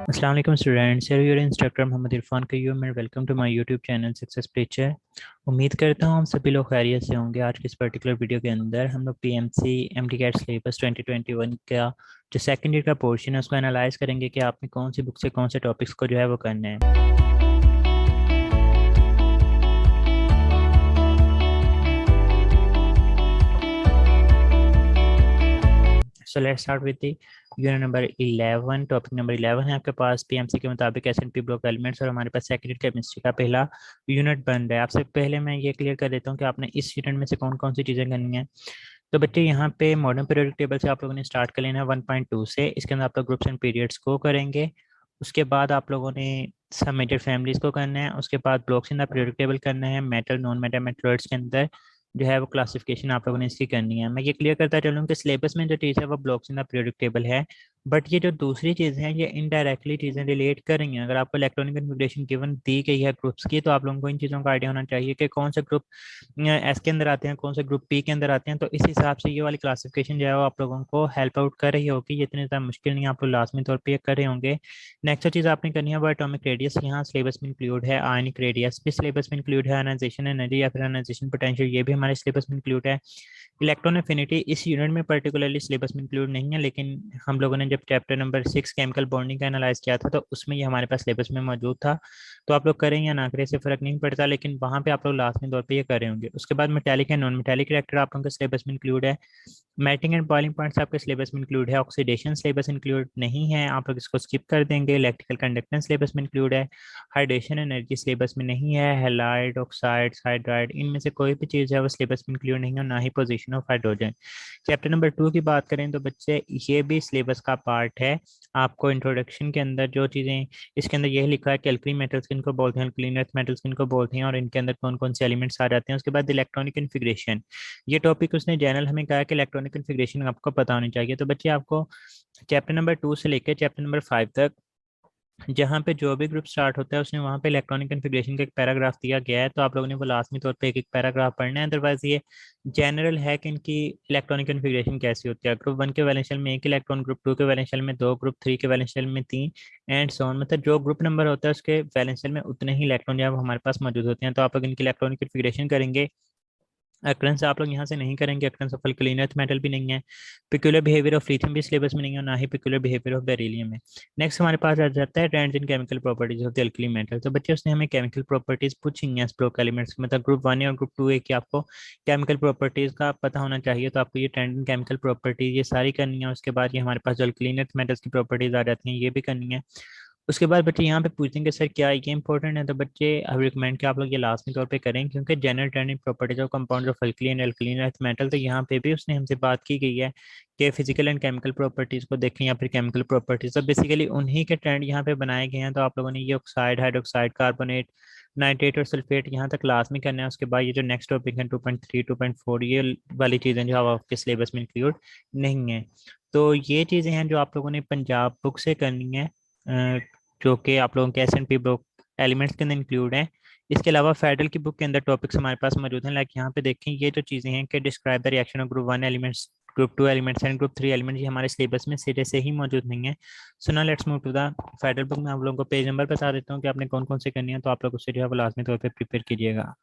अस्सलाम वालेकुम students, your instructor Mohammad Irfan Qayyum and welcome to my YouTube channel success teacher. उम्मीद करता हूँ हम सभी लोग खैरियत से होंगे। आज के इस पर्टिकुलर वीडियो के अंदर हम लोग पीएमसी एमडी कैट सिलेबस 2021 का जो सेकंड ईयर का पोर्शन है उसको एनालाइज करेंगे कि आपने कौन सी बुक से कौन से टॉपिक्स को जो है वो करना है। So let's start with the unit number 11। Topic number 11 है आपके पास पीएमसी के मुताबिक एसएनपी ब्लॉक एलिमेंट्स और हमारे पास सेकेंडरी केमिस्ट्री का पहला यूनिट बन रहा है। आपसे पहले मैं ये क्लियर कर देता हूँ कि आपने इस यूनिट में से कौन कौन सी चीज़ें करनी है। तो बच्चे यहाँ पे मॉडर्न पीरियोडिक टेबल से आप लोगों ने स्टार्ट कर लेना है 1.2 से। इसके अंदर आप लोग ग्रुप्स एंड पीरियड्स को करेंगे। उसके बाद आप लोगों ने सब मेजर फैमिलीज को करना है। उसके बाद blocks in the periodic table करना है। मेटल नॉन मेटल मेटल्स के अंदर जो है वो क्लासिफिकेशन आप लोगों ने इसकी करनी है। मैं ये क्लियर करता चलूँ कि सिलेबस में जो चीज़ है वो blocks in the periodic table है, बट ये जो दूसरी चीज़ है ये इनडायरेक्टली चीज़ें रिलेट करेंगी। अगर आपको इलेक्ट्रॉनिक कन्फिग्रेशन गिवन दी गई है ग्रुप्स की, तो आप लोगों को इन चीज़ों का आइडिया होना चाहिए कि कौन से ग्रुप एस के अंदर आते हैं, कौन से ग्रुप पी के अंदर आते हैं। तो इस हिसाब से ये वाली क्लासिफिकेशन जो है वो आप लोगों को हेल्प आउट कर रही होगी। ये इतनी ज़्यादा मुश्किल नहीं है, आप लोग लाजमी तौर पर ये कर रहे होंगे। नेक्स्ट चीज़ आपने करनी है वो एटॉमिक रेडियस। यहाँ सिलेबस में इंक्लूड है। आयनिक रेडियस भी सिलेबस में इंक्लूड है। आयनाइजेशन एनर्जी या फिर आयनाइजेशन पोटेंशियल ये भी हमारे सिलेबस में इंक्लूड है। इलेक्ट्रॉन एफिनिटी इस यूनिट में पर्टिकुलरली सिलेबस में इंक्लूड नहीं है, लेकिन हम लोगों ने जब चैप्टर नंबर 6 केमिकल बॉन्डिंग का एनालाइज किया था तो उसमें ये हमारे पास सिलेबस में मौजूद था। तो आप लोग करें या ना करें इससे फर्क नहीं पड़ता, लेकिन वहाँ पे आप लोग लाजमी तौर पे ये कर रहे होंगे। उसके बाद metallic and non metallic reactor आप लोगों के सिलेबस में इंक्लूड है। मेल्टिंग एंड बॉइलिंग पॉइंट्स आपके सिलेबस में इंक्लूड है। ऑक्सीडेशन सिलेबस इंक्लूड नहीं है, आप लोग इसको स्किप कर देंगे। इलेक्ट्रिकल कंडक्टेंस सिलेबस में इंक्लूड है। हाइड्रेशन एनर्जी सिलेबस में नहीं है। हैलाइड ऑक्साइड हाइड्राइड इनमें से कोई भी चीज़ है वो सिलेबस में इंक्लूड नहीं है, और ना ही position of hydrogen. Chapter number 2 की बात करें तो बच्चे ये भी सिलेबस का पार्ट है। आपको इंट्रोडक्शन के अंदर जो चीज़ें इसके अंदर यही लिखा है कि अल्कली मेटल्स किनको बोलते हैं, अल्कलीन अर्थ मेटल्स किनको बोलते हैं, और इनके अंदर कौन कौन से एलिमेंट्स आ जाते हैं। उसके बाद इलेक्ट्रॉनिक कन्फिग्रेशन, ये टॉपिक उसने जनरल हमें कहा कि इलेक्ट्रॉनिक कन्फिग्रेशन आपको पता होनी चाहिए। तो बच्चे आपको चैप्टर नंबर 2 से लेकर चैप्टर नंबर 5 तक जहाँ पे जो भी ग्रुप स्टार्ट होता है उसने वहाँ पे इलेक्ट्रॉनिक कन्फिग्रेशन का एक पैराग्राफ दिया गया है। तो आप लोगों ने वो लाजमी तौर पे एक एक पैराग्राफ पढ़ना है। अदरवाइज ये जनरल है कि इनकी इलेक्ट्रॉनिक कन्फिग्रेशन कैसी होती है। ग्रुप 1 के वैलेंशियल में एक इलेक्ट्रॉन, ग्रुप 2 के वैलेंशियल में दो, ग्रुप 3 के वैलेंशियल में तीन, एंड सो ऑन। मतलब जो ग्रुप नंबर होता है उसके वैलेंशियल में उतने ही इलेक्ट्रॉन जो है वो हमारे पास मौजूद होते हैं। तो आप लोग इनकी इलेक्ट्रॉनिक कन्फिग्रेशन करेंगे। अक्रंस आप लोग यहाँ से नहीं करेंगे, अक्रंस ऑफ अल्कलीन अर्थ मेटल भी नहीं है। पिक्यूलर बिहेवियर ऑफ लिथियम भी सिलेबस में नहीं है, और ना ही पिक्यूलर बिहेवियर ऑफ बेरिलियम है। नेक्स्ट हमारे पास आ जाता है trends in chemical properties of the alkali metal. तो बच्चे उसने हमें केमिकल प्रॉपर्टीज पूछी हैं ब्लॉक एलिमेंट्स, मतलब ग्रुप 1 और ग्रुप 2 की आपको केमिकल प्रॉपर्टीज का पता होना चाहिए। तो आपको ये ट्रेंड इन केमिकल प्रॉपर्टीज ये सारी करनी है। उसके बाद ये हमारे पास जो अल्कलीन अर्थ मेटल्स की प्रॉपर्टीज आ जाती हैं ये भी करनी है। उसके बाद बच्चे यहाँ पे पूछते हैं कि सर क्या ये इंपॉर्टेंट है। तो बच्चे आई रिकमेंड कि आप लोग ये लाजमी तौर पे करें, क्योंकि general trending properties of compound of alkali and alkaline earth metal, तो यहाँ पे भी उसने हमसे बात की गई है कि फिजिकल एंड केमिकल प्रॉपर्टीज को देखें या फिर केमिकल प्रॉपर्टीज। तो बेसिकली उन्हीं के ट्रेंड यहाँ पे बनाए गए हैं। तो आप लोगों ने ये ऑक्साइड हाइड्रोक्साइड कार्बोनेट नाइट्रेट और सल्फेट यहाँ तक लाजमी करना है। उसके बाद ये जो नेक्स्ट टॉपिक है 2.3 2.4 ये वाली चीज़ें जो आपके सिलेबस में इंक्लूड नहीं है। तो ये चीज़ें हैं जो आप लोगों ने पंजाब बुक से करनी है, जो कि आप लोगों के एस&पी बुक एलिमेंट्स के अंदर इंक्लूड है। इसके अलावा फेडरल की बुक के अंदर टॉपिक्स हमारे पास मौजूद हैं। लाइक यहाँ पे देखें ये जो चीज़ें हैं कि describe the reaction of group 1 elements, group 2 elements and group 3 elements, ये हमारे सिलेबस में सिरे से ही मौजूद नहीं है। So now let's move to the federal book. मैं आप लोगों को पेज नंबर बता देता हूँ कि आपने कौन कौन से करनी है, तो आप लोग उससे जो है वो लाजमी तौर पर प्रिपेयर कीजिएगा।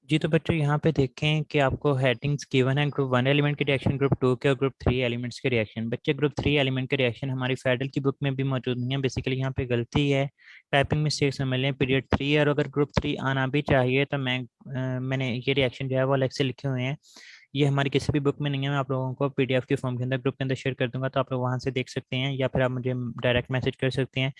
जी तो बच्चों यहाँ पे देखें कि आपको हेडिंग्स गिवन है ग्रुप 1 एलिमेंट के रिएक्शन, ग्रुप 2 के और ग्रुप 3 एलिमेंट्स के रिएक्शन। बच्चे ग्रुप 3 एलिमेंट के रिएक्शन हमारी फेडरल की बुक में भी मौजूद नहीं है। बेसिकली यहाँ पे गलती है, टाइपिंग मिस्टेक समझ लें। पीरियड 3 है, और अगर ग्रुप 3 आना भी चाहिए तो मैंने ये रिएक्शन जो है वो अलग से लिखे हुए हैं। ये हमारी किसी भी बुक में नहीं है। मैं आप लोगों को पीडीएफ के फॉर्म के अंदर ग्रुप के अंदर शेयर कर दूंगा, तो आप लोग वहाँ से देख सकते हैं, या फिर आप मुझे डायरेक्ट मैसेज कर सकते हैं।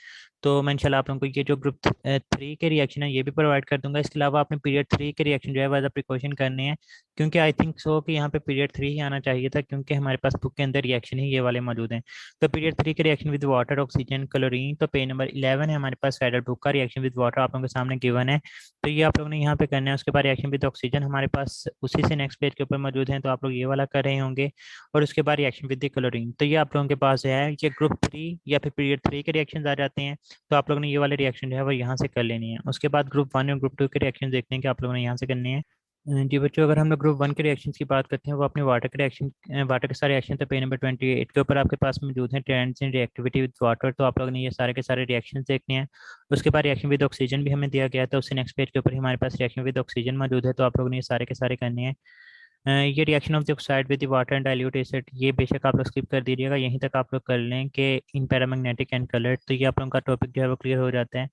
तो मैं इंशाल्लाह आप लोगों को ये जो ग्रुप 3 के रिएक्शन है ये भी प्रोवाइड कर दूंगा। इसके अलावा आपने पीरियड 3 के रिएक्शन जो है एज अ प्रिकॉशन करने हैं, क्योंकि आई थिंक सो कि यहाँ पे पीरियड 3 ही आना चाहिए था, क्योंकि हमारे पास बुक के अंदर रिएक्शन ही ये वाले मौजूद हैं। तो पीरियड 3 के reaction with water oxygen chlorine, तो पेज नंबर 11 है हमारे पास फेडरल बुक का। रिएक्शन विद वाटर आप लोगों के सामने गिवन है, तो ये आप लोगों ने यहाँ पे करना है। उसके बाद रिएक्शन विद ऑक्सीजन हमारे पास उसी से नेक्स्ट पेज के ऊपर मौजूद है, तो आप लोग ये वाला कर रहे होंगे। और उसके बाद रिएक्शन विद द क्लोरीन, तो ये आप लोगों के पास है। ये ग्रुप 3 या फिर पीरियड 3 के रिएक्शन आ जाते हैं, तो आप लोगों ने ये वाले रिएक्शन जो है वो यहाँ से कर लेनी है। उसके बाद ग्रुप 1 और ग्रुप 2 के रिएक्शन देखते हैं कि आप लोगों ने यहाँ से करने हैं। जी बच्चों, अगर हम लोग ग्रुप वन के रिएक्शंस की बात करते हैं, वो अपने वाटर के रिएक्शन, वाटर के सारे रिएक्शन तो पेज नंबर 28 के ऊपर आपके पास मौजूद हैं, trends in reactivity with water. तो आप लोगों ने ये सारे के सारे रिएक्शंस देखने हैं। उसके बाद रिएक्शन विद ऑक्सीजन भी हमें दिया गया था, उससे नेक्स्ट पेज के ऊपर ही हमारे पास रिएक्शन विद ऑक्सीजन मौजूद है। तो आप लोगों ने ये सारे के सारे करने हैं। ये reaction of the oxide with water and dilute acid, ये बेशक आप लोग स्किप कर दीजिएगा, यहीं तक आप लोग कर लें कि इन पैरामैग्नेटिक एंड कलर। तो ये आप लोगों का टॉपिक जो है वो क्लियर हो जाता है।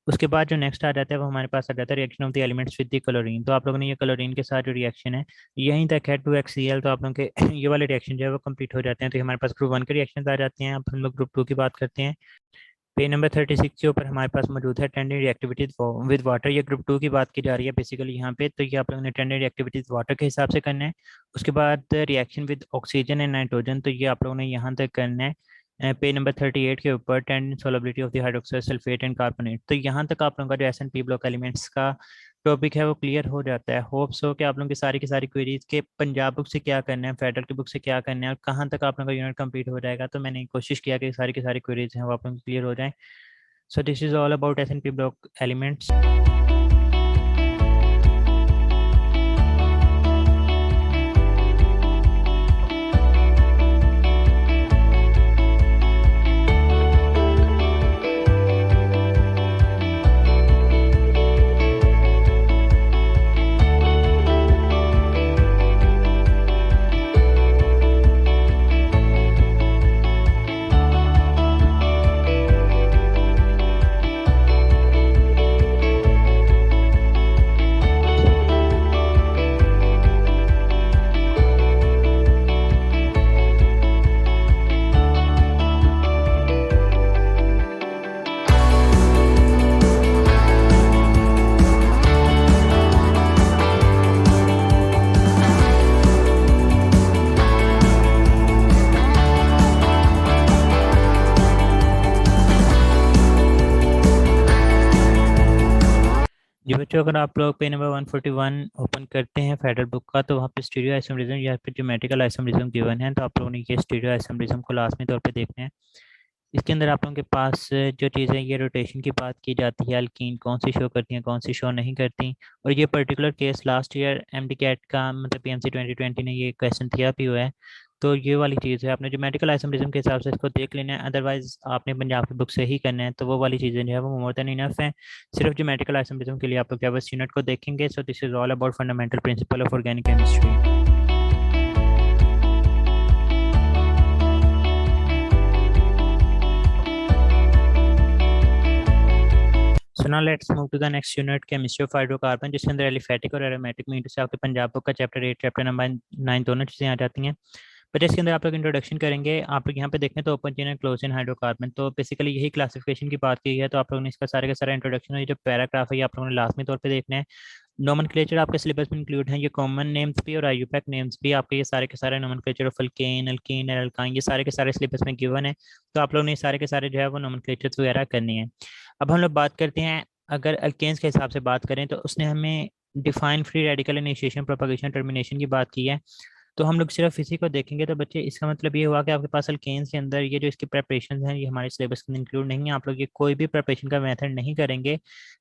उसके बाद जो नेक्स्ट आ जाता है वो हमारे पास आ जाता है reaction of the elements with the chlorine. तो आप लोगों ने ये क्लोरीन के साथ जो रिएक्शन है यहीं तक है 2HCl। तो आप लोगों के ये वाले रिएक्शन जो है वो कंप्लीट हो जाते हैं। तो ये हमारे पास ग्रुप वन के रिएक्शन आ जाते हैं। अब हम लोग ग्रुप टू की बात करते हैं। पेज नंबर 36 के ऊपर हमारे पास मौजूद है टेंडेड रिएक्टिविटीज विद वाटर। ये ग्रुप टू की बात की जा रही है बेसिकली यहाँ पे। तो ये आप लोगों ने टेंडेड रिएक्टिविटीज वाटर के हिसाब से करना है। उसके बाद reaction with oxygen and nitrogen, तो ये आप लोगों ने यहाँ तक करना है। पेज नंबर 38 के ऊपर tended solubility of the hydroxide sulphate and carbonate. तो यहाँ तक आप लोगों का जो S&P ब्लॉक एलिमेंट्स का टॉपिक है वो क्लियर हो जाता है। होप सो कि आप लोगों की सारी क्वेरीज के पंजाब बुक से क्या करना है, फेडरल की बुक से क्या करना है और कहाँ तक आप लोगों का यूनिट कंप्लीट हो जाएगा। तो मैंने कोशिश किया कि सारी की सारी क्वेरीज हैं वो आप लोगों को क्लियर हो जाए। So this is all about S&P block elements. जी बच्चों, अगर आप लोग पेज नंबर 141 ओपन करते हैं फेडरल बुक का, तो वहाँ पे स्टीरियो आइसोमरिज्म या फिर ज्योमेट्रिकल आइसोमरिज्म गिवन है। तो आप लोगों ने ये स्टीरियो आइसोमरिज्म को लाजमी तौर पे देखना है। इसके अंदर आप लोगों के पास जो चीज़ें, ये रोटेशन की बात की जाती है, अल्कीन कौन सी शो करती हैं कौन सी शो नहीं करती। और ये particular case last year MD CAT का मतलब PMC 2020 ने ये क्वेश्चन किया भी हुआ है। तो ये वाली चीज़ है, आपने जो मेडिकल आइसोमरिज्म के हिसाब से इसको देख लेना है, अदरवाइज आपने पंजाब की बुक से ही करना है। तो वो वाली चीज़ें जो है वो मोर देन इनफ है। सिर्फ जो मेडिकल आइसोमरिज्म के लिए आप लोग क्या बस यूनिट को देखेंगे। So this is all about fundamental principle of organic chemistry. So now let's move to the next unit, chemistry of hydrocarbon, जिसके अंदर एलिफेटिक और एरोमेटिक मीटर से आपके पंजाब बुक का चैप्टर 8 चैप्टर नंबर 9 दोनों चीज़ें आ जाती हैं। बट इसके अंदर आप लोग इंट्रोडक्शन करेंगे। आप लोग यहाँ पे देखें तो open chain and close chain hydrocarbon, तो बेसिकली यही क्लासिफिकेशन की बात की है। तो आप लोगों ने इसका सारे का सारा इंट्रोडक्शन और ये जो पैराग्राफ है ये आप लोगों ने लाजमी तौर पे देखना है। नोमेनक्लेचर आपके सिलेबस में इंक्लूड हैं, ये कॉमन नेम्स भी और आईयूपैक नेम्स भी आपके, ये सारे के सारे नोमेनक्लेचर ऑफ अल्केन अल्कीन और अल्काइन, ये सारे के सारे सिलेबस में गिवन है। तो आप लोगों ने सारे के सारे जो है वो नोमेनक्लेचर वगैरह करनी है। अब हम लोग बात करते हैं, अगर अल्केन्स के हिसाब से बात करें तो उसने हमें define free radical initiation propagation termination की बात की है। तो हम लोग सिर्फ इसी को देखेंगे। तो बच्चे इसका मतलब ये हुआ कि आपके पास अल्केन्स के अंदर ये जो इसकी प्रेपरेशन है ये हमारे सिलेबस में इंक्लूड नहीं है। आप लोग ये कोई भी प्रेपरेशन का मेथड नहीं करेंगे।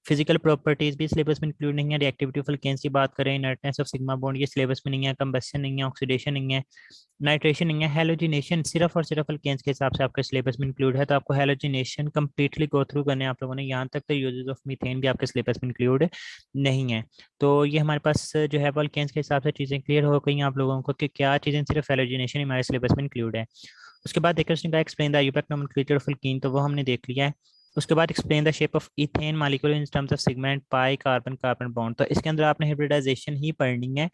फिजिकल प्रॉपर्टीज भी सिलेबस में इंक्लूड नहीं है। रिएक्टिविटी ऑफ अल्केन्स की बात करें, इनर्टनेस ऑफ सिग्मा बॉन्ड ये सिलेबस में नहीं है। कंबस्शन नहीं है, ऑक्सीडेशन नहीं है, नाइट्रेशन नहीं है। हेलोजिनेशन सिर्फ और सिर्फ अल्केन्स के हिसाब से आपके सिलेबस में इंक्लूड है। तो आपको हेलोजिनेशन कंप्लीटली गो थ्रू करने आप लोगों ने, यहाँ तक तो यूजेस ऑफ मीथेन भी आपके सिलेबस में इंक्लूड नहीं है। तो ये हमारे पास जो है वल्केन्स के हिसाब से चीज़ें क्लियर हो गई आप लोगों को कि क्या चीज़ें सिर्फ हेलोजिनेशन हमारे सिलेबस में इंक्लूड है। उसके बाद देखिए उसने कहा explain the IUPAC nomenclature of alkene, तो वो हमने देख लिया है। उसके बाद explain the shape of ethane molecule in terms of sigma and pi carbon carbon bond, तो इसके अंदर आपने हाइब्रिडाइजेशन ही पढ़नी है।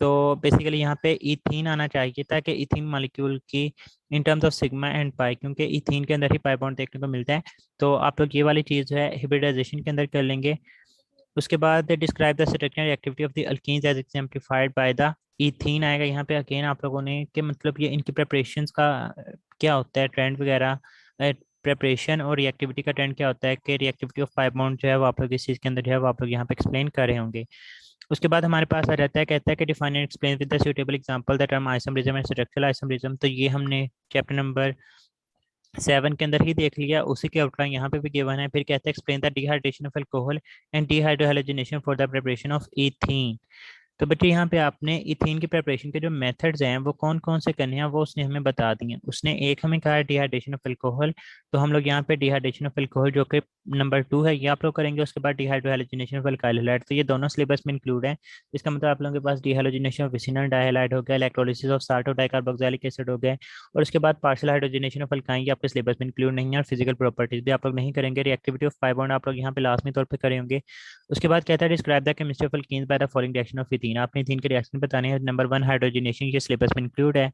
तो बेसिकली यहाँ पे इथीन आना चाहिए था कि इथीन मॉलिक्यूल की इन terms of sigma and pi, क्योंकि इथीन के अंदर ही पाई बॉन्ड देखने को मिलता है। तो आप लोग ये वाली चीज़ है हाइब्रिडाइजेशन के अंदर कर लेंगे। उसके बाद describe the structure activity of the alkenes as exemplified by the ethene आएगा यहाँ पे। अगेन आप लोगों ने कि मतलब ये इनकी प्रेपरेशंस का क्या होता है ट्रेंड वगैरह, प्रेपरेशन और रिएक्टिविटी का ट्रेंड क्या होता है कि रिएक्टिविटी ऑफ पाई बॉन्ड जो है वो आप लोग इस चीज़ के अंदर जो है वो आप लोग यहाँ पे एक्सप्लेन कर रहे होंगे। उसके बाद हमारे पास आ जाता है, कहता है कि define and explain with the suitable example the term isomerism and structural isomerism, तो ये हमने चैप्टर नंबर 7 के अंदर ही देख लिया, उसी के आउटलाइन यहाँ पे भी गिवन है। फिर कहते हैं explain the dehydration of alcohol and dehydrohalogenation for the preparation of ethene. तो बच्चे यहाँ पे आपने इथीन की प्रिपरेशन के जो मेथड्स हैं वो कौन कौन से करने हैं वो उसने हमें बता दिए हैं। उसने एक हमें कहा है डिहाइड्रेशन ऑफ अल्कोहल, तो हम लोग यहाँ पे डिहाइड्रेशन ऑफ अल्कोहल जो कि नंबर 2 है ये आप लोग करेंगे। उसके बाद डिहाइड्रोहाइलोजिनेशन ऑफ अल्काइल हैलाइड, तो ये दोनों सिलेबस में इंक्लूड है। इसका मतलब आप लोगों के पास डिहाइलोजिनेशन ऑफ विसिनल डाइहैलाइड हो गया, इलेक्ट्रोलिसिस ऑफ साल्ट और डाइकार्बोक्सिलिक एसिड हो गए, और उसके बाद पार्शियल हाइड्रोजनेशन ऑफ अल्काइन ये आपके सिलेबस में इंक्लूड नहीं है, और फिजिकल प्रॉपर्टीज भी आप लोग नहीं करेंगे। रिएक्टिविटी ऑफ पाई बॉन्ड आप लोग यहाँ पे लाजमी तौर पे करेंगे। उसके बाद कहता है describe the chemistry of alkenes by the following reaction of ethene, आपने इथीन के रिएक्शन बताने हैं। नंबर 1 हाइड्रोजनेशन, ये सिलेबस में इंक्लूड है।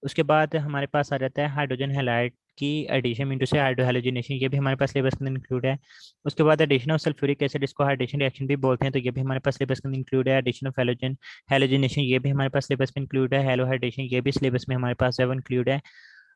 उसके बाद हमारे पास आ जाता है हाइड्रोजन हैलाइड की एडिशन मीन टू से हाइड्रोहाइलोजिनेशन, ये भी हमारे पास सिलेबस के अंदर इंक्लूड है। उसके बाद एडिशन ऑफ सल्फ्यूरिक एसिड, इसको हाइड्रेशन रिएक्शन भी बोलते हैं, तो ये भी हमारे पास सिलेबस के अंदर इंक्लूड है। एडिशन ऑफ हैलोजन हैलोजिनेशन, ये भी हमारे पास सिलेबस में इंक्लूड है। हैलो हाइड्रेशन, ये भी सिलेबस में हमारे पास इंक्लूड है।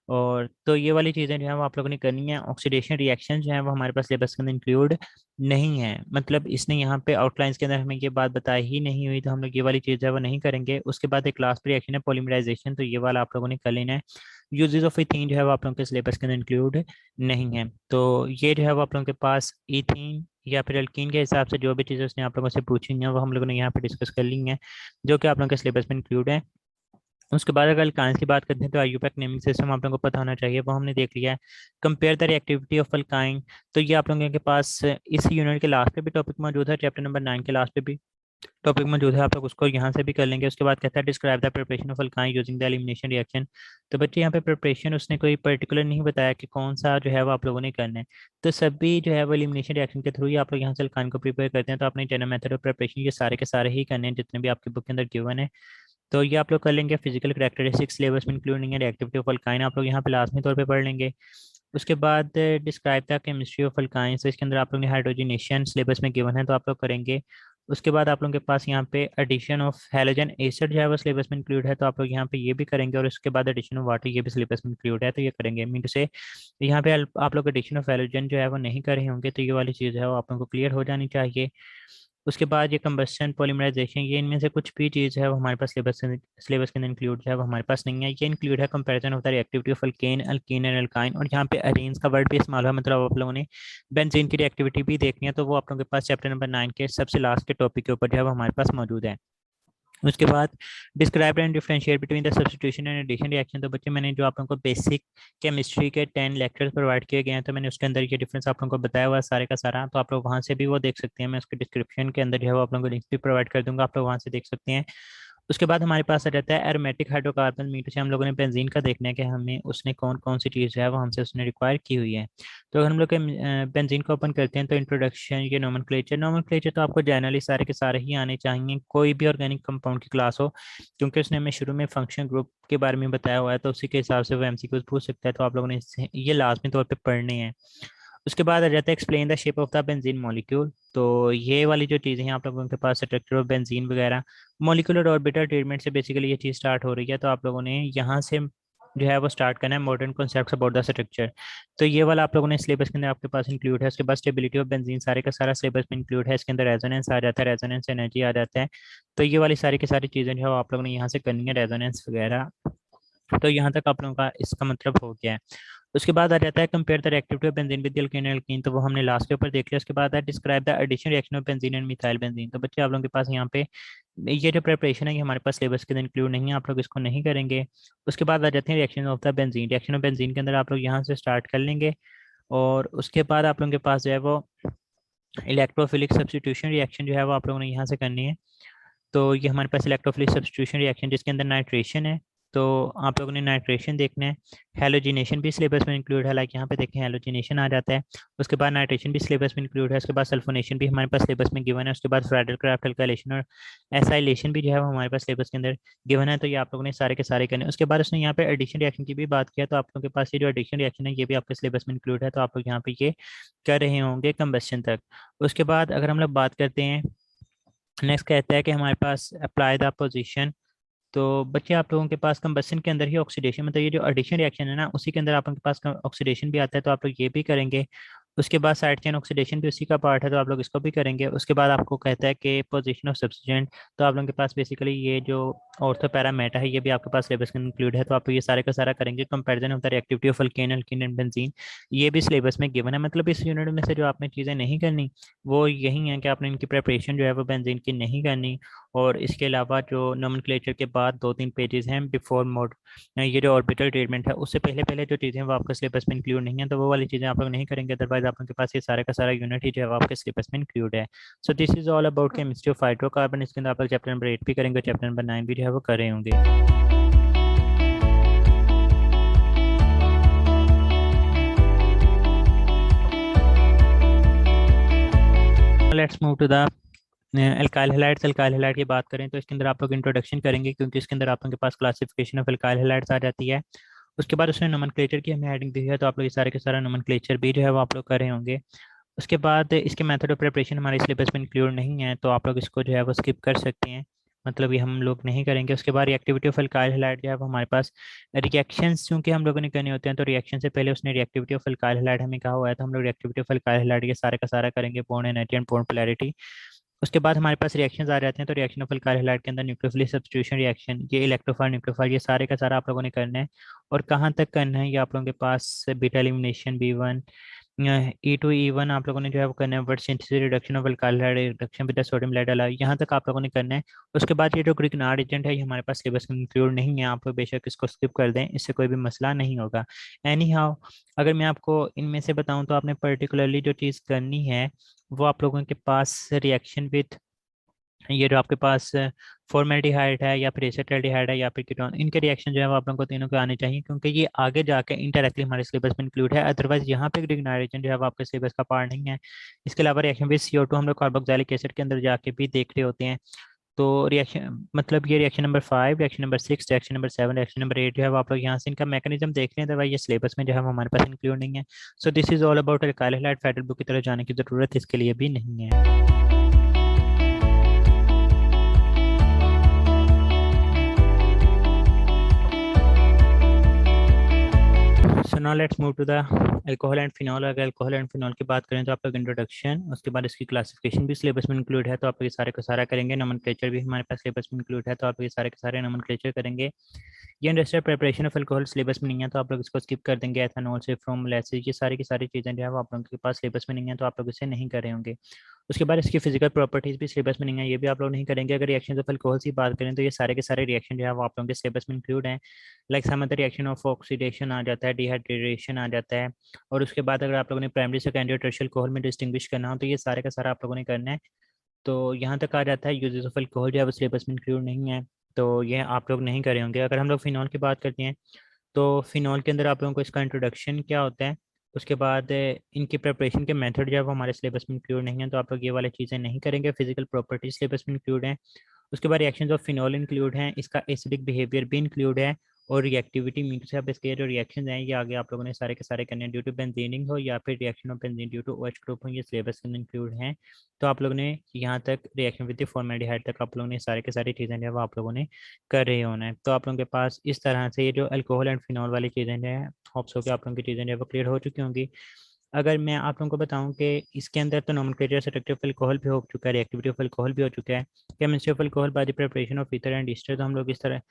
और तो ये वाली चीज़ें जो है वो आप लोगों ने करनी है। ऑक्सीडेशन रिएक्शन जो है वो हमारे पास सिलेबस के अंदर इंक्लूड नहीं है, मतलब इसने यहाँ पे आउटलाइंस के अंदर हमें ये बात बताई ही नहीं हुई, तो हम लोग ये वाली चीज़ है वो नहीं करेंगे। उसके बाद एक लास्ट रिएक्शन है पॉलीमराइजेशन, तो ये वाला आप लोगों ने कर लेना है। यूजेस ऑफ इथीन जो है वो आप लोगों के सिलेबस के अंदर इंक्लूड नहीं है। तो ये जो है वो आप लोगों के पास इथीन या फिर अल्कीन के हिसाब से जो भी चीज़ें उसने आप लोगों से पूछी हैं वो हम लोगों ने यहाँ पे डिस्कस कर ली हैं, जो कि आप लोगों के सिलेबस में इंक्लूड है। उसके बाद अगर अल्काइंस की बात करते हैं तो आईयूपैक नेमिंग सिस्टम आप लोगों को पता होना चाहिए, वो हमने देख लिया है। Compare the reactivity of alkyne, तो ये आप लोगों के पास इस यूनिट के लास्ट पे भी टॉपिक मौजूद है, चैप्टर नंबर 9 के लास्ट पे भी टॉपिक मौजूद है, आप लोग उसको यहाँ से भी कर लेंगे। उसके बाद कहता है describe the preparation of alkyne using the elimination reaction, तो बच्चे यहाँ पे प्रिपरेशन उसने कोई पर्टिकुलर नहीं बताया कि कौन सा जो है वो आप लोगों ने करना है, तो सभी जो है वो एलिमिनेशन रिएक्शन के थ्रू ही आप लोग यहाँ से अल्काइन को प्रिपेयर करते हैं। तो आपने जनरल मेथड ऑफ प्रिपरेशन ये सारे के सारे ही करने हैं जितने भी आपकी बुक के अंदर गिवन है, तो ये आप लोग कर लेंगे। फिजिकल करैक्टरिस्टिक्स सिलेबस में इंक्लूड नहीं है। रिएक्टिविटी ऑफ अल्काइन आप लोग यहाँ पे लाजमी तौर पे पढ़ लेंगे। उसके बाद describe the chemistry of alkyne, तो इसके अंदर आप लोग ने हाइड्रोजनेशन सिलेबस में गिवन है तो आप लोग करेंगे। उसके बाद आप लोगों के पास यहाँ पे एडिशन ऑफ हैलोजन एसिड जो है वो सिलेबस में इंक्लूड है, तो आप लोग यहाँ पे ये भी करेंगे। और उसके बाद एडिशन ऑफ वाटर ये भी सिलेबस में इंक्लूड है, तो ये करेंगे। मीन टू से यहाँ पे आप लोग एडिशन ऑफ हैलोजन जो है वो नहीं कर रहे होंगे, तो ये वाली चीज़ है वो आप लोगों को क्लियर हो जानी चाहिए। उसके बाद ये कंबस्शन पॉलीमराइजेशन, ये इनमें से कुछ भी चीज़ है वो हमारे पास सिलेबस के अंदर इंक्लूड है वो हमारे पास नहीं है। ये इंक्लूड है comparison of the reactivity of alkane alkene and alkyne, और यहाँ पे अरेन्स का वर्ड भी इस्तेमाल हुआ, मतलब आप लोगों ने बेंजीन की रिएक्टिविटी भी देखनी है, तो वो आप लोगों के पास चैप्टर नंबर 9 के सबसे लास्ट के टॉपिक के ऊपर जो है वो हमारे पास मौजूद है। उसके बाद describe and differentiate between the substitution and addition reaction, तो बच्चे मैंने जो आप लोगों को बेसिक केमिस्ट्री के 10 लेक्चर्स प्रोवाइड किए गए हैं, तो मैंने उसके अंदर ये डिफरेंस आप लोगों को बताया हुआ है सारे का सारा, तो आप लोग वहाँ से भी वो देख सकते हैं। मैं उसके डिस्क्रिप्शन के अंदर जो है वो आप लोगों को लिंक भी प्रोवाइड कर दूंगा, आप लोग वहाँ से देख सकते हैं। उसके बाद हमारे पास आ जाता है एरोमेटिक हाइड्रोकार्बन, मीटर से हम लोगों ने बेंजीन का देखना है कि हमें उसने कौन कौन सी चीज़ है वो हमसे उसने रिक्वायर की हुई है। तो अगर हम लोग बेंजीन को ओपन करते हैं तो इंट्रोडक्शन, ये नोमेनक्लेचर तो आपको जनरली सारे के सारे ही आने चाहिए, कोई भी ऑर्गेनिक कंपाउंड की क्लास हो, क्योंकि उसने हमें शुरू में फंक्शन ग्रुप के बारे में बताया हुआ है, तो उसी के हिसाब से वो एमसीक्यूज पूछ सकता है, तो आप लोगों ने ये लाजमी तौर पर पढ़ने हैं। उसके बाद आ जाता है explain the shape of the benzene molecule, तो ये वाली जो चीज़ें हैं आप लोगों के पास स्ट्रक्चर ऑफ बेंजीन वगैरह मॉलिक्यूलर ऑर्बिटल ट्रीटमेंट से बेसिकली ये चीज़ स्टार्ट हो रही है, तो आप लोगों ने यहाँ से जो है वो स्टार्ट करना है modern concepts about the structure, तो ये वाला आप लोगों ने सिलेबस के अंदर आपके पास इंक्लूड है। उसके बाद स्टेबिलिटी ऑफ बेंजीन सारे का सारा सिलेबस में इंक्लूड है, इसके अंदर रेजोनेंस आ जाता है, रेजोनेंस एनर्जी आ जाता है, तो ये वाली सारी की सारी चीज़ें जो है वो आप लोगों ने यहाँ से करनी है, रेजोनेंस वगैरह। तो यहाँ तक आप लोगों का इसका मतलब हो गया है। उसके बाद आ जाता है compare the reactivity of benzene with alkene and alkene, तो वो हमने लास्ट के ऊपर देख लिया। उसके बाद है describe the addition reaction of benzene and methyl benzene, तो बच्चे आप लोगों के पास यहाँ पे ये जो प्रिपरेशन है ये हमारे पास सिलेबस के अंदर इंक्लूड नहीं है, आप लोग इसको नहीं करेंगे। उसके बाद आ जाते हैं reaction of the benzene, reaction of benzene के अंदर आप लोग यहाँ से स्टार्ट कर लेंगे। और उसके बाद आप लोगों के पास जो है वो इलेक्ट्रोफिलिक सब्स्टिट्यूशन रिएक्शन जो है वो आप लोगों ने यहाँ से करनी है। तो ये हमारे पास इलेक्ट्रोफिलिक सब्स्टिट्यूशन रिएक्शन जिसके अंदर नाइट्रेशन है, तो आप लोगों ने नाइट्रेशन देखना है। हेलोजिनेशन भी सिलेबस में इंक्लूड है, लाइक यहाँ पे देखें हेलोजिनेशन आ जाता है। उसके बाद नाइट्रेशन भी सिलेबस में इंक्लूड है। उसके बाद सल्फोनेशन भी हमारे पास सिलेबस में गिवन है। उसके बाद फ्राइडल क्राफ्ट अल्काइलेशन और एसाइलेशन भी जो है वो हमारे पास सिलेबस के अंदर गिवन है, तो ये आप लोगों ने सारे के सारे करने। उसके बाद उसने यहाँ पे एडिशन रिएक्शन की भी बात किया, तो आप लोगों के पास ये जो एडिशन रिएक्शन है ये भी आपके सिलेबस में इंक्लूड है, तो आप लोग यहाँ पे ये कर रहे होंगे कंबस्शन तक। उसके बाद अगर हम लोग बात करते हैं, नेक्स्ट कहता है कि हमारे पास अप्लाई द पोजीशन, तो बच्चे आप लोगों के पास कंबस्शन के अंदर ही ऑक्सीडेशन, मतलब ये जो एडिशन रिएक्शन है ना उसी के अंदर आप लोगों के पास ऑक्सीडेशन भी आता है, तो आप लोग ये भी करेंगे। उसके बाद साइड चेन ऑक्सीडेशन भी उसी का पार्ट है, तो आप लोग इसको भी करेंगे। उसके बाद आपको कहता है कि पोजीशन ऑफ सब्स्टिट्यूएंट, तो आप लोगों के पास बेसिकली ये जो ऑर्थो पैरामीटर है ये भी आपके पास सिलेबस में इंक्लूड है, तो आप लोग ये सारे का सारा करेंगे। Comparison of the reactivity of alkane alkene and benzene, ये भी सिलेबस में गिवन है, मतलब इस यूनिट में से जो आपने चीज़ें नहीं करनी वो यही है कि आपने इनकी प्रिपरेशन जो है वो बेंजीन की नहीं करनी, और इसके अलावा जो नोमेनक्लेचर के बाद 2-3 पेजेस हैं बिफोर मोड, ये जो ऑर्बिटल ट्रीटमेंट है उससे पहले पहले जो चीज़ें वो आपके सिलेबस में इंक्लूड नहीं है, तो वो वाली चीज़ें आप लोग नहीं करेंगे। अदरवाइज आप लोगों के पास ये सारे का सारा यूनिट ही जो है वो आपके सिलेबस में इंक्लूड है। So this is all about chemistry of hydrocarbon. इसके अंदर आप लोग चैप्टर नंबर 8 भी करेंगे, चैप्टर नंबर 9 भी जो है वो कर रहे होंगे। Let's move to the alkyl halides. Alkyl halide की बात करें तो इसके अंदर आप लोग इंट्रोडक्शन करेंगे, क्योंकि इसके अंदर आप लोगों के पास क्लासिफिकेशन ऑफ अल्काइल हैलाइड्स आ जाती है। उसके बाद उसने नोमेनक्लेचर की हमें हेडिंग दी है, तो आप लोग ये सारे के सारा नोमेनक्लेचर भी जो है वो आप लोग कर रहे होंगे। उसके बाद इसके मेथड ऑफ प्रिपरेशन हमारे सिलेबस में इंक्लूड नहीं है, तो आप लोग इसको जो है वो स्किप कर सकते हैं, मतलब ये हम लोग नहीं करेंगे। उसके बाद रिएक्टिविटी ऑफ अल्काइल हैलाइड जो है वो हमारे पास रिएक्शंस क्योंकि हम लोगों ने करने होते हैं, तो रिएक्शन से पहले उसने रिएक्टिविटी ऑफ अल्काइल हैलाइड हमें कहा हुआ है, तो हम लोग रिएक्टिविटी ऑफ अल्काइल हैलाइड ये सारे का सारा करेंगे, bond energy and bond polarity. उसके बाद हमारे पास रिएक्शंस आ जाते हैं, तो रिएक्शन ऑफ अल्काइल हैलाइड के अंदर न्यूक्लियोफिलिक सब्स्टिट्यूशन रिएक्शन, ये इलेक्ट्रोफाइल न्यूक्लियोफाइल, ये सारे का सारा आप लोगों ने करना है। और कहाँ तक करना है, ये आप लोगों के पास beta elimination B1 E2 E1 आप लोगों ने जो है वो करना है। Word synthesis reduction of alkyl halide reduction with sodium light, यहाँ तक आप लोगों ने करना है। उसके बाद ये जो ग्रिग्नार्ड एजेंट है ये हमारे पास सिलेबस में इंक्लूड नहीं है, आप लोग बेशक इसको स्किप कर दें, इससे कोई भी मसला नहीं होगा। एनी हाउ, अगर मैं आपको इनमें से बताऊं तो आपने पर्टिकुलरली जो चीज़ करनी है वो आप लोगों के पास रिएक्शन विथ ये जो आपके पास फॉर्मेल्डिहाइड है या फिर एसिटाल्डिहाइड है या फिर कीटोन, इनके रिएक्शन जो है वो आप लोगों को तीनों के आने चाहिए, क्योंकि ये आगे जाके इंडायरेक्टली हमारे सिलेबस में इंक्लूड है। अदरवाइज यहाँ पे ग्रिग्नाइड जो है वो आपके सिलेबस का पार्ट नहीं है। इसके अलावा रिएक्शन विद CO2 हम लोग कार्बोक्सिलिक एसिड के अंदर जाके भी देख रहे होते हैं। तो रिएक्शन मतलब ये reaction number 5, reaction number 6, reaction number 7, reaction number 8 जो है वो आप लोग यहाँ से इनका मैकेनिज्म देख रहे हैं, तो भाई ये सिलेबस में जो है वो हमारे पास इंक्लूड नहीं है। So this is all about alkyl halide. Fatal book की तरफ जाने की जरूरत इसके लिए भी नहीं है। So now let's move to the alcohol and phenol. अगर अल्कोहल एंड फिनॉल की बात करें तो आप लोग इंट्रोडक्शन, उसके बाद इसकी क्लासिफिकेशन भी सिलेबस में इंक्लूड है, तो आप लोग ये सारे का सारा करेंगे। नोमेनक्लेचर भी हमारे पास सिलेबस में इंक्लूड है, तो आप लोग ये सारे के सारे नोमेनक्लेचर करेंगे। ये industrial preparation of alcohol syllabus में नहीं है, तो आप लोग इसको स्किप कर देंगे। एथेनॉल से फ्रॉम मोलेसिस, ये सारी की सारी चीज़ें जो है वो आप लोगों के पास सिलेबस में नहीं है, तो आप लोग इसे नहीं कर रहे होंगे। उसके बाद इसकी फिजिकल प्रॉपर्टीज भी सिलेबस में नहीं है, ये भी आप लोग नहीं करेंगे। अगर रिएक्शन ऑफ अल्कोहल की बात करें तो ये सारे के सारे रिएक्शन जो है वो आप लोगों के सिलेबस में इंक्लूड हैं। Like some other reaction of oxidation आ जाता है, डिहाइड्रेशन आ जाता है। और उसके बाद अगर आप लोगों ने प्राइमरी सेकेंडरी और टर्शियल अल्कोहल में डिस्टिंग्विश करना हो तो ये सारे का सारा आप लोगों ने करना है। तो यहाँ तक आ जाता है। यूजेस ऑफ अल्कोहल जो है वो सिलेबस में इंक्लूड नहीं है, तो ये आप लोग नहीं करे होंगे। अगर हम लोग फिनॉल की बात करते हैं तो फिनॉल के अंदर आप लोगों को इसका इंट्रोडक्शन क्या होता है, उसके बाद इनकी प्रिपरेशन के मेथड जो है वो हमारे सिलेबस में इंक्लूड नहीं है, तो आप लोग ये वाली चीज़ें नहीं करेंगे। फिजिकल प्रॉपर्टीज सिलेबस में इंक्लूड है। उसके बाद रिएक्शंस ऑफ फिनॉल इंक्लूड हैं, इसका एसिडिक बिहेवियर भी इंक्लूड है। और रिएक्टिविटी मीन्स अब इसके जो रिएक्शन हैं ये आगे आप लोगों ने सारे के सारे करने हैं, ड्यू टू बेंजीनिंग हो या फिर reaction of benzene due to OH group हो, ये सिलेबस के अंदर इंक्लूड हैं। तो आप लोगों ने यहाँ तक रिएक्शन विद फॉर्मेल्डिहाइड तक आप लोगों ने सारे के सारी चीज़ें जो है वो आप लोगों ने कर रहे होना है। तो आप लोगों के पास इस तरह से ये जो अल्कोहल एंड फिनॉल वाली चीज़ें जो है होप्स हो कि आप लोगों की चीज़ें जो है वो क्लियर हो चुकी होंगी। अगर मैं आप लोगों को बताऊं कि इसके अंदर तो नोमेनक्लेचर सेलेक्टिव ऑफ अल्कोहल भी हो चुका है, रिएक्टिविटी ऑफ अल्कोहल भी हो चुका है, chemistry of alcohol by the preparation of ether and Easter, तो हम लोग इस तरह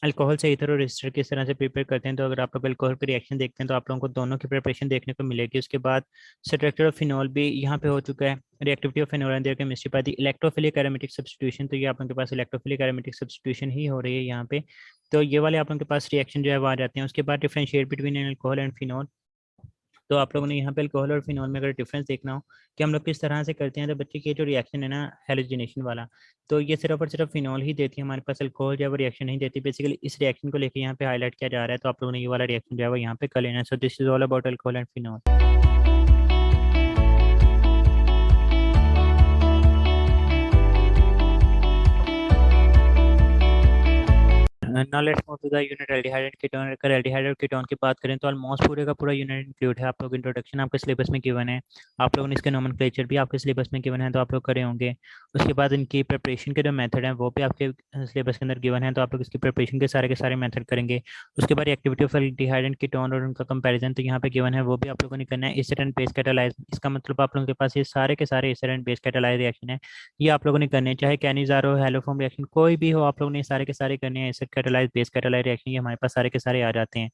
अल्कोहल से ईथर और ईस्टर किस तरह से प्रिपेयर करते हैं। तो अगर आप लोग अल्कोहल की रिएक्शन देखते हैं तो आप लोगों को दोनों की प्रिपरेशन देखने को मिलेगी। उसके बाद स्ट्रक्चर ऑफ फिनॉल भी यहाँ पे हो चुका है, reactivity of phenol and their chemistry by the electrophilic aromatic substitution, तो ये आप लोगों के पास इलेक्ट्रोफिलिक एरोमेटिक सब्स्टिट्यूशन ही हो रही है यहाँ पे। तो ये वाले आप लोगों के पास रिएक्शन जो है वो आ जाते हैं। उसके बाद differentiate between alcohol and phenol, तो आप लोगों ने यहाँ पे अल्कोहल और फिनॉल में अगर डिफरेंस देखना हो कि हम लोग किस तरह से करते हैं, तो बच्चे की जो रिएक्शन है ना हेलोजिनेशन वाला, तो ये सिर्फ और सिर्फ फिनॉल ही देती है हमारे पास, अल्कोहल जो है वो रिएक्शन नहीं देती। बेसिकली इस रिएक्शन को लेकर यहाँ पे हाईलाइट किया जा रहा है, तो आप लोगों ने ये वाला रिएक्शन जो है वो यहाँ पे कर लेना है। So this is all about alcohol and phenol. Now let's move to the unit aldehyde and ketone. अगर एल्डिहाइड और कीटोन की बात करें तो ऑलमोस्ट पूरे का पूरा यूनिट इंक्लूड है। आप लोग इंट्रोडक्शन आपके सिलेबस में गिवन है, आप लोगों ने इसके नोमेनक्लेचर भी आपके सिलेबस में गिवन है, तो आप लोग करे होंगे। उसके बाद इनकी प्रिपरेशन के जो मेथड हैं वो भी आपके सिलेबस के अंदर गिवन है, तो आप लोग इसकी प्रिपरेशन के सारे मेथड करेंगे। उसके बाद activity of aldehyde and ketone और उनका कंपैरिजन तो यहाँ पे गिवन है, वो भी आप लोगों ने करना है। एसिड एंड बेस कैटालाइज, इसका मतलब आप लोगों के पास ये सारे के सारे acid and base catalyse reaction है, ये आप लोगों ने करने हैं। चाहे कैनिजार हो, हेलोफॉर्म रिएक्शन कोई भी हो, आप लोगों ने सारे के सारे करने हैं। Acid catalyse, base catalyse reaction ये हमारे पास सारे के सारे आ जाते हैं।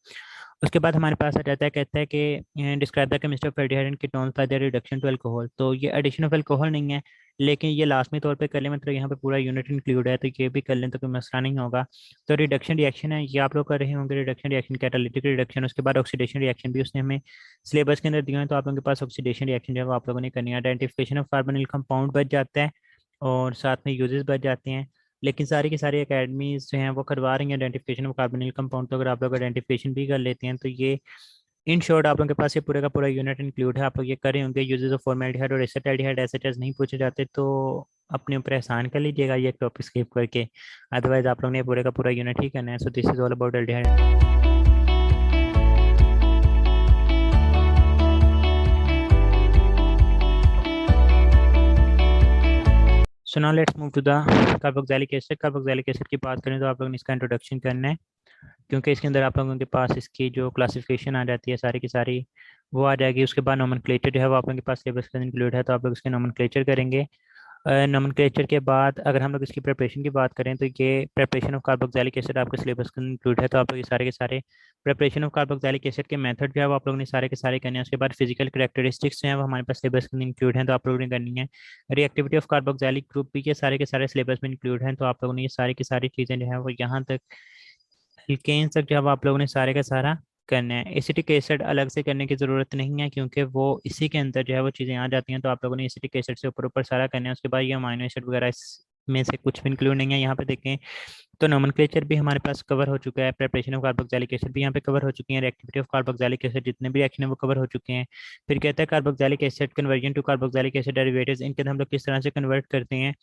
उसके बाद हमारे पास आ जाता है, कहता है कि describe the chemistry of aldehyde and ketones by their reduction to alcohol, तो ये एडिशन ऑफ अल्कोहल नहीं है, लेकिन ये लाजमी तौर पे कर लें, मतलब यहाँ पे पूरा यूनिट इंक्लूड है तो ये भी कर लें तो कोई मसला नहीं होगा। तो रिडक्शन रिएक्शन है ये आप लोग कर रहे होंगे, रिडक्शन रिएक्शन कैटालिटिक रिडक्शन, उसके बाद ऑक्सीडेशन रिएक्शन भी उसने हमें सिलेबस के अंदर दिए हैं, तो आप लोगों के पास ऑक्सीडेशन रिएक्शन जो है वो आप लोगों ने करनी है। आइडेंटिफिकेशन ऑफ कार्बोनिल कंपाउंड बच जाता है और साथ में यूजेस बच जाते हैं। लेकिन सारी की सारी अकेडमीज जो हैं वो करवा रही हैं आइडेंटिफिकेशन ऑफ कार्बोनिल कंपाउंड, तो अगर आप लोग आइडेंटिफिकेशन भी कर लेते हैं तो ये इन शॉर्ट आप लोगों के पास ये पूरे का पूरा यूनिट इंक्लूड है। आप लोग ये कर रहे होंगे, यूजेस ऑफ फॉर्मेल्डिहाइड और एसिटाल्डिहाइड एसिटर्स नहीं पूछे जाते तो अपने ऊपर एहसान कर लीजिएगा ये टॉपिक स्किप करके, अदरवाइज आप लोग ने पूरे का पूरा यूनिट ही करना है। So this is all about aldehyde. So now let's move to the carboxylic acid. Carboxylic acid की बात करें तो आप लोगों ने इसका इंट्रोडक्शन करना है, क्योंकि इसके अंदर आप लोगों के पास इसकी जो क्लासिफिकेशन आ जाती है सारी की सारी वो आ जाएगी। उसके बाद नोमेनक्लेचर जो है वो आप लोगों के पास सिलेबस के अंदर इंक्लूड है, तो आप लोग इसके नोमेनक्लेचर करेंगे। नोमेनक्लेचर के बाद अगर हम लोग इसकी प्रिपरेशन की बात करें तो ये प्रिपरेशन ऑफ कार्बोक्सिलिक एसिड आपके सिलेबस के इंक्लूड है, तो आप लोग ये सारे के सारे प्रिपरेशन ऑफ कार्बोक्सिलिक एसिड के मेथड जो है वो आप लोगों ने सारे के सारे करने हैं। उसके बाद फिजिकल करैक्टरिस्टिक्स जो है वो हमारे पास सिलेबस के अंदर इंक्लूड हैं, तो आप लोगों ने करनी है। रिएक्टिविटी ऑफ कार्बोक्सिलिक ग्रुप भी ये सारे के सारे सिलेबस में इंक्लूड हैं, तो आप लोगों ने ये सारी की सारी चीज़ें जो है वो यहाँ तक एल्केन्स तक जो है वो आप लोगों ने सारे का सारा करना है। एसिटिक एसिड अलग से करने की ज़रूरत नहीं है, क्योंकि वो इसी के अंदर जो है वो चीज़ें आ जाती हैं, तो आप लोगों ने एसिटिक एसिड से ऊपर ऊपर सारा करना है। उसके बाद ये अमाइनो एसिड वगैरह में से कुछ भी इंक्लूड नहीं है। यहाँ पे देखें तो नोमेनक्लेचर भी हमारे पास कवर हो चुका है, प्रिपरेशन ऑफ कार्बोक्सिलिक एसिड भी यहाँ पे कवर हो चुकी है, रिएक्टिविटी ऑफ कार्बोक्सिलिक एसिड जितने भी रिएक्शन है वो कवर हो चुके हैं। फिर कहता है carboxylic acid conversion to carboxylic acid derivatives, इनके अंदर हम लोग किस तरह से कन्वर्ट करते हैं,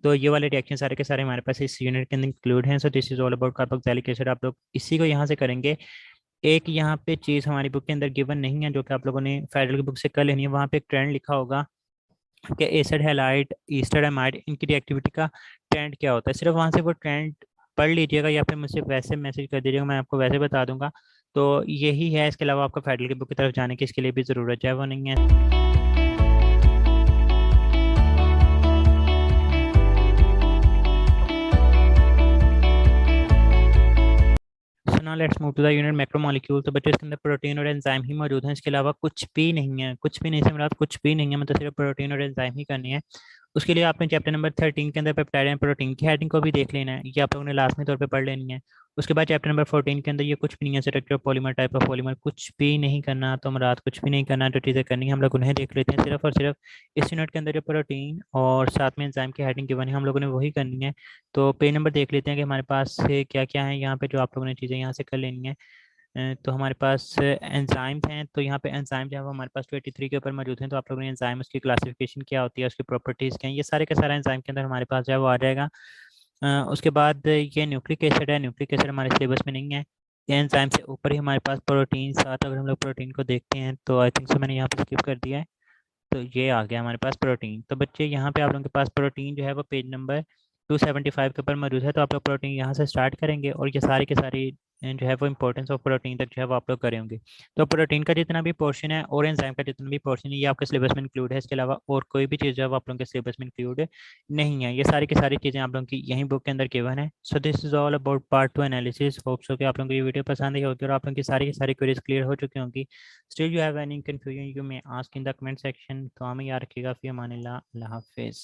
तो ये वाले रिएक्शन सारे के सारे हमारे पास इस यूनिट के अंदर इंक्लूड हैं। सो this is all about carboxylic acid. आप लोग इसी को यहाँ से करेंगे। एक यहाँ पे चीज़ हमारी बुक के अंदर गिवन नहीं है जो कि आप लोगों ने फेडरल की बुक से कर लेनी है, वहाँ पे एक ट्रेंड लिखा होगा कि एसिड हैलाइड ईस्टर एमाइड इनकी रिएक्टिविटी का ट्रेंड क्या होता है, सिर्फ वहाँ से वो ट्रेंड पढ़ लीजिएगा या फिर मुझसे वैसे मैसेज कर दीजिएगा, मैं आपको वैसे बता दूंगा। तो यही है, इसके अलावा आपको फेडरल की बुक की तरफ जाने की इसके लिए भी ज़रूरत है वो नहीं है। So now let's move to the unit macromolecule. तो बच्चों इसके अंदर प्रोटीन और एंजाइम ही मौजूद हैं, इसके अलावा कुछ भी नहीं है, कुछ भी नहीं से मुराद कुछ भी नहीं है, मतलब सिर्फ प्रोटीन और एंजाइम ही करनी है। उसके लिए आपने चैप्टर नंबर 13 के अंदर पेप्टाइड एंड प्रोटीन की हेडिंग को भी देख लेना है, ये आप लोगों ने लाजमी तौर पे पढ़ लेनी है। उसके बाद चैप्टर नंबर 14 के अंदर ये कुछ भी नहीं है, structure of polymer type of polymer कुछ भी नहीं करना, तो मुराद कुछ भी नहीं करना, जो चीज़ें करनी है हम लोग उन्हें देख लेते हैं। सिर्फ और सिर्फ इस यूनिट के अंदर जो प्रोटीन और साथ में एंजाइम की हेडिंग गिवन है हम लोगों ने वही करनी है। तो पेज नंबर देख लेते हैं कि हमारे पास क्या क्या है यहाँ पे जो आप लोगों ने चीज़ें यहाँ से कर लेनी है। तो हमारे पास एंजाइम्स हैं, तो यहाँ पे एंजाइम जो है वो हमारे पास 23 के ऊपर मौजूद हैं, तो आप लोगों ने एंजाइम उसकी क्लासिफिकेशन क्या होती है, उसकी प्रॉपर्टीज़ क्या हैं, ये सारे के सारे एंजाइम के अंदर हमारे पास जो है वो आ जाएगा। उसके बाद ये न्यूक्लिक एसिड है, न्यूक्लिक एसिड हमारे सिलेबस में नहीं है। ये एंजाइम से ऊपर ही हमारे पास प्रोटीन, साथ अगर हम लोग प्रोटीन को देखते हैं तो आई थिंक सो मैंने यहाँ पे स्किप कर दिया है। तो ये आ गया हमारे पास प्रोटीन। तो बच्चे यहाँ पे आप लोगों के पास प्रोटीन जो है वो पेज नंबर 275 के ऊपर मौजूद है, तो आप लोग प्रोटीन यहाँ से स्टार्ट करेंगे और ये सारी के सारी जो है वो इंपॉर्टेंस ऑफ प्रोटीन तक जो है वो आप लोग करेंगे। तो प्रोटीन का जितना भी पोर्शन है और एंजाइम का जितना भी पोर्शन है ये आपके सिलेबस में इंक्लूड है, इसके अलावा और कोई भी चीज़ जो है वो आप लोगों के सिलेबस में इंक्लूड नहीं है। ये सारी की सारी चीज़ें आप लोगों की यही बुक के अंदर गिवन है। So this is all about part 2 analysis. Hope so कि आप लोगों को ये वीडियो पसंद आई होगी और आप लोगों की सारी क्वेरीज क्लियर हो चुकी होंगी। Still you have any confusion you may ask in the comment section। तो हमें याद रखिएगा, फ़ी अमानिल्लाह, अल्लाह हाफिज़।